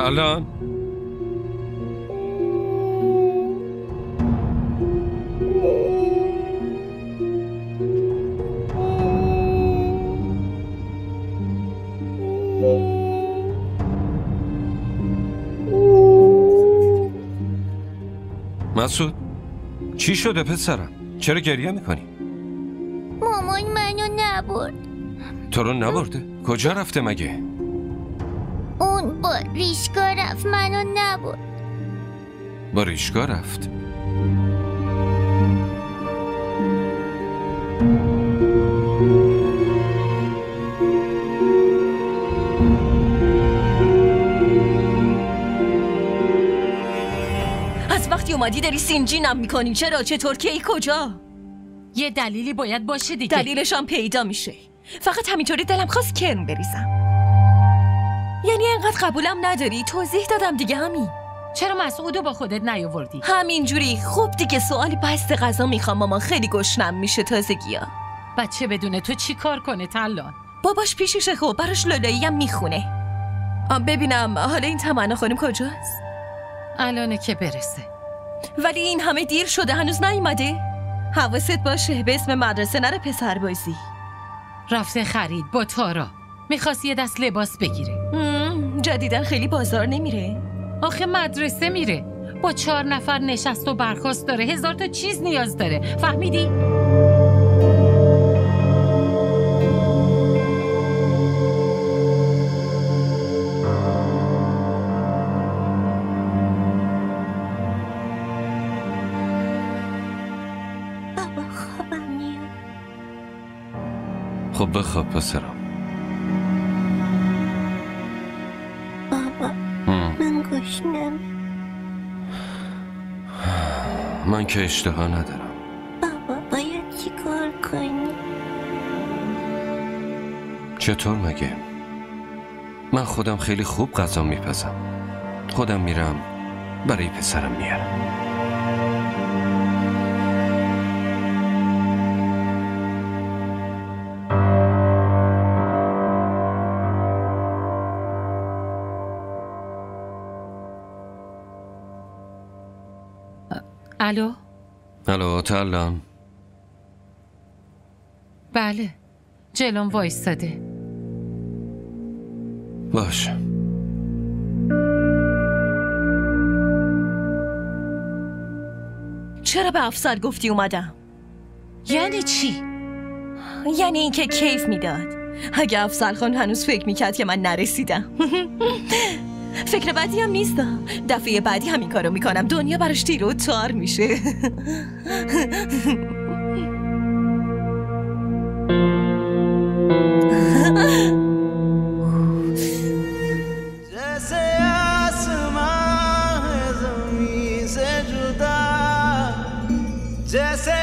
الان مسعود چی شده پسرم؟ چرا گریه میکنی؟ مامان منو نبرد. تو رو نبرده؟ کجا رفته مگه؟ اون با ریشگاه رفت، منو نبرد. با ریشگاه رفت؟ از وقتی اومدی داری سینجینم میکنی. چرا؟ چطور؟ کی؟ کجا؟ یه دلیلی باید باشه دیگه. دلیلش هم پیدا میشه. فقط همینطوری دلم خواست کرم بریزم. یعنی اینقدر قبولم نداری؟ توضیح دادم دیگه. همین. چرا مسعودو با خودت نیاوردی؟ همینجوری. خب دیگه سوالی بست غذا میخوام. مامان خیلی گشنم میشه تازگی‌ها. بچه بدونه تو چی کار کنه تلان؟ باباش پیششه. خب براش لالایی هم میخونه. ببینم حالا این تمنا خانم کجاست؟ الانه که برسه. ولی این همه دیر شده هنوز نیومده. حواست باشه به اسم مدرسه نره پسر بازی. رفته خرید با تارا. میخواست یه دست لباس بگیره. جدیدن خیلی بازار نمیره. آخه مدرسه میره. با 4 نفر نشست و برخاست داره. 1000 تا چیز نیاز داره. فهمیدی؟ بابا خوابم میاد. خب بخواب پسرم. بابا من گشنم. من که اشتها ندارم. بابا باید چی کار کنی؟ چطور مگه؟ من خودم خیلی خوب غذا میپزم. خودم میرم برای پسرم میارم. الو؟ الو تلم. بله جلوم وایستاده. باش. چرا به افسر گفتی اومدم؟ یعنی چی؟ یعنی اینکه کیف میداد. اگه افسر خان هنوز فکر میکرد که من نرسیدم. فکر بعدی هم نیست. دفعه بعدی همین کارو میکنم. دنیا براش تیر و تار میشه. जैसे आसमां है ज़मीन से जुदा, जैसे